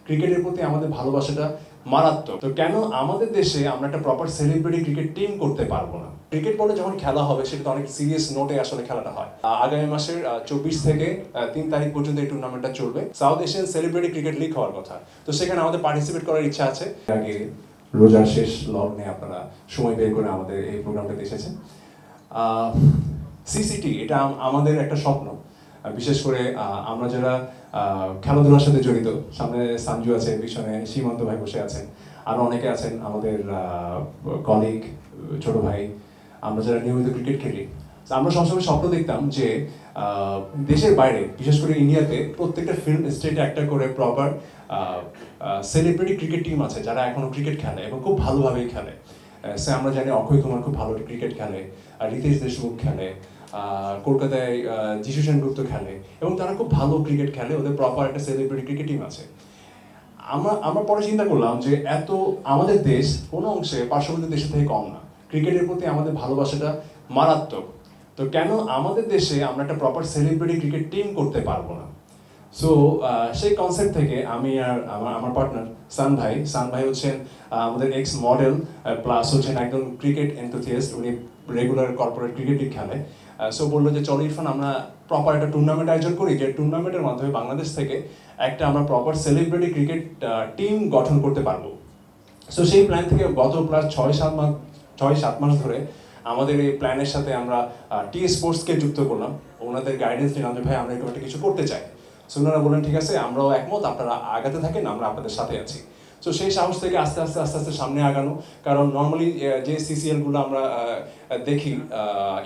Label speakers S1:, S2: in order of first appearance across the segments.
S1: ক্রিকেটের প্রতি আমাদের ভালোবাসাটা মারাত্মক। তো কেন আমাদের দেশে আমরা একটা প্রপার সেলিব্রিটি ক্রিকেট টিম করতে পারবো না? ক্রিকেট বলে যখন খেলা হবে সেটা অনেক সিরিয়াস নোটে আসলে খেলাটা হয়। আগামী মাসের 24 থেকে 3 তারিখ পর্যন্ত এই টুর্নামেন্টটা চলবে। South Asian celebrity cricket league হওয়ার কথা। তো সেখানে আমাদের পার্টিসিপেট করার ইচ্ছা আছে। আগে রোজার শেষ লগ্নে আপনারা সময় বের করে আমাদের এই প্রোগ্রামটাতে এসেছেন। সিসিটি এটা আমাদের একটা স্বপ্ন, বিশেষ করে আমরা যারা খেলাধুলার সাথে জড়িত। সামনে সানজু আছে, পিছনে সীমান্ত ভাই বসে আছেন, আরও অনেকে আছেন আমাদের কলিগ, ছোট ভাই, আমরা যারা নিয়মিত ক্রিকেট খেলি। আমরা সবসময় স্বপ্ন দেখতাম যে দেশের বাইরে, বিশেষ করে ইন্ডিয়াতে, প্রত্যেকটা ফিল্ম স্টেটে একটা করে প্রপার সেলিব্রিটি ক্রিকেট টিম আছে যারা এখনও ক্রিকেট খেলে এবং খুব ভালোভাবেই খেলে। সে আমরা জানি অক্ষয় কুমার খুব ভালো ক্রিকেট খেলে, রিতেশ দেশমুখ খেলে, কলকাতায় যিশু সেনগুপ্ত খেলে এবং তারা খুব ভালো ক্রিকেট খেলে, ওদের প্রপার একটা সেলিব্রিটি ক্রিকেট টিম আছে। আমরা পরে চিন্তা করলাম যে এত আমাদের দেশ কোনো অংশে পার্শ্ববর্তী দেশের থেকে কম না, ক্রিকেটের প্রতি আমাদের ভালোবাসাটা মারাত্মক। তো কেন আমাদের দেশে আমরা একটা প্রপার সেলিব্রিটি ক্রিকেট টিম করতে পারবো না? সো সেই কনসেপ্ট থেকে আমি আর আমার পার্টনার সান ভাই হচ্ছেন আমাদের এক্স মডেল, প্লাস হচ্ছেন একজন ক্রিকেট এনথুসিয়াস্ট, উনি রেগুলার কর্পোরেট ক্রিকেট লিগ খেলে। সো বললো যে চলো ইরফান, আমরা প্রপার একটা টুর্নামেন্ট আয়োজন করি, যে টুর্নামেন্টের মাধ্যমে বাংলাদেশ থেকে একটা আমরা প্রপার সেলিব্রিটি ক্রিকেট টিম গঠন করতে পারবো। সো সেই প্ল্যান থেকে গত প্রায় 6-7 মাস ধরে আমাদের এই প্ল্যানের সাথে আমরা টি স্পোর্টসকে যুক্ত করলাম। ওনাদের গাইডেন্স নিলাম যে ভাই আমরা এরকম একটা কিছু করতে চাই। সো ওনারা বললেন ঠিক আছে, আমরাও একমত, আপনারা আগাতে থাকেন, আমরা আপনাদের সাথে আছি। সো সেই সাহস থেকে আস্তে আস্তে সামনে আগানো। কারণ নর্মালি যে সিসিএলগুলো আমরা দেখি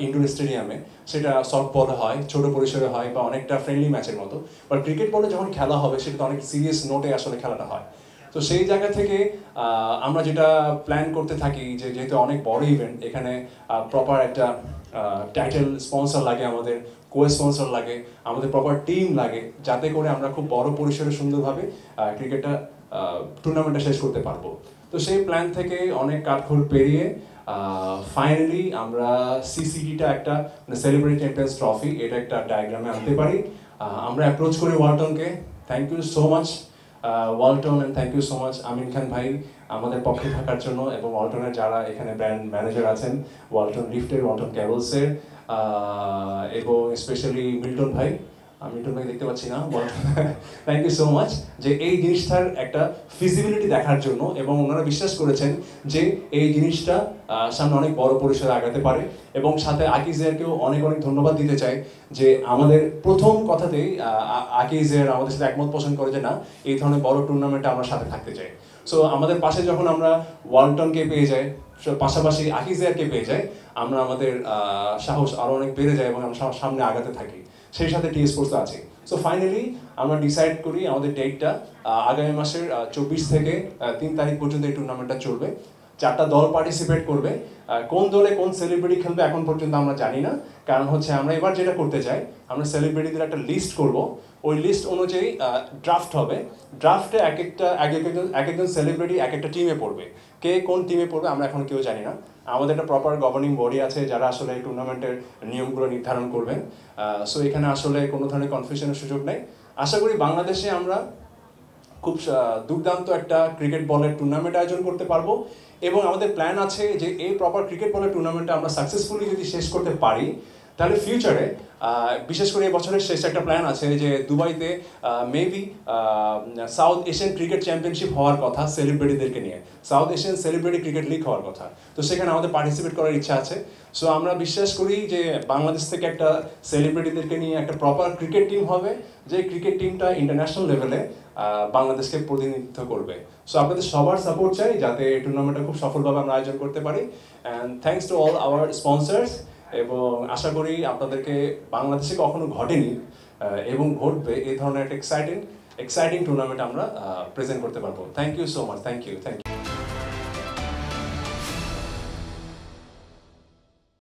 S1: ইনডোর স্টেডিয়ামে, সেটা সফট বলে হয়, ছোট পরিসরে হয় বা অনেকটা ফ্রেন্ডলি ম্যাচের মতো। বাট ক্রিকেট বলে যখন খেলা হবে সেটা অনেক সিরিয়াস নোটে আসলে খেলাটা হয়। তো সেই জায়গা থেকে আমরা যেটা প্ল্যান করতে থাকি যে যেহেতু অনেক বড় ইভেন্ট, এখানে প্রপার একটা টাইটেল স্পন্সর লাগে, আমাদের কো স্পন্সর লাগে, আমাদের প্রপার টিম লাগে, যাতে করে আমরা খুব বড় পরিসরে সুন্দরভাবে ক্রিকেটটা টুর্নামেন্টটা শেষ করতে পারবো। তো সেই প্ল্যান থেকে অনেক কাঠখড় পেরিয়ে ফাইনালি আমরা সিসিটিটা একটা সেলিব্রিটি চ্যাম্পিয়ন্স ট্রফি, এটা একটা ডায়াগ্রামে আনতে পারি। আমরা অ্যাপ্রোচ করি ওয়ালটনকে। Thank you so much Walton, and thank you so much Amin Khan ভাই আমাদের পক্ষে থাকার জন্য, এবং ওয়ালটনের যারা এখানে ব্র্যান্ড ম্যানেজার আছেন, ওয়ালটন লিফটের, ওয়ালটন ক্যাবলসের, এবং স্পেশালি মিল্টন ভাই দেখতে পাচ্ছি না, থ্যাংক ইউ সো মাচ যে এই জিনিসটার একটা ফিজিবিলিটি দেখার জন্য, এবং ওনারা বিশ্বাস করেছেন যে এই জিনিসটা সামনে অনেক বড় পরিসরে আগাতে পারে। এবং সাথে আকিজেরকেও অনেক ধন্যবাদ দিতে চাই যে আমাদের প্রথম কথাতেই আকিজের আমাদের সাথে একমত পোষণ করে যে না, এই ধরনের বড় টুর্নামেন্টে আমরা সাথে থাকতে চাই। সো আমাদের পাশে যখন আমরা ওয়ালটনকে পেয়ে যাই, পাশাপাশি আকিজেরকে পেয়ে যাই, আমরা আমাদের সাহস আরও অনেক বেড়ে যায় এবং আমরা সামনে আগাতে থাকি। সেই সাথে টি স্পোর্টস আছে। সো ফাইনালি আমরা ডিসাইড করি আমাদের ডেটটা আগামী মাসের 24 থেকে 3 তারিখ পর্যন্ত এই টুর্নামেন্টটা চলবে। 4টা দল পার্টিসিপেট করবে। কোন দলে কোন সেলিব্রিটি খেলবে এখন পর্যন্ত আমরা জানি না, কারণ হচ্ছে আমরা এবার যেটা করতে চাই, আমরা সেলিব্রিটিদের একটা লিস্ট করব, ওই লিস্ট অনুযায়ী ড্রাফট হবে। ড্রাফটে এক একজন সেলিব্রিটি এক একটা টিমে পড়বে। কে কোন টিমে পড়বে আমরা এখন কেউ জানি না। আমাদের একটা প্রপার গভর্নিং বডি আছে যারা আসলে এই টুর্নামেন্টের নিয়মগুলো নির্ধারণ করবেন। সো এখানে আসলে কোনো ধরনের কনফিউশনের সুযোগ নেই। আশা করি বাংলাদেশে আমরা খুব দুর্দান্ত একটা ক্রিকেট বলের টুর্নামেন্ট আয়োজন করতে পারবো, এবং আমাদের প্ল্যান আছে যে এই প্রপার ক্রিকেট বলের টুর্নামেন্টটা আমরা সাকসেসফুলি যদি শেষ করতে পারি, তাহলে ফিউচারে বিশেষ করে এই বছরের শেষ একটা প্ল্যান আছে যে দুবাইতে maybe south Asian cricket championship হওয়ার কথা সেলিব্রিটিদেরকে নিয়ে, south Asian celebrity cricket league হওয়ার কথা। তো সেখানে আমাদের পার্টিসিপেট করার ইচ্ছা আছে। সো আমরা বিশ্বাস করি যে বাংলাদেশ থেকে একটা সেলিব্রিটিদেরকে নিয়ে একটা প্রপার ক্রিকেট টিম হবে, যে ক্রিকেট টিমটা ইন্টারন্যাশনাল লেভেলে বাংলাদেশকে প্রতিনিধিত্ব করবে। সো আপনাদের সবার সাপোর্ট চাই যাতে এই টুর্নামেন্টটা খুব সফলভাবে আমরা আয়োজন করতে পারি। And thanks to all our sponsors, এবং আশা করি আপনাদেরকে বাংলাদেশে কখনো ঘটেনি এবং ঘটবে এই ধরনের একটা এক্সাইটিং টুর্নামেন্ট আমরা প্রেজেন্ট করতে পারবো। Thank you so much, thank you.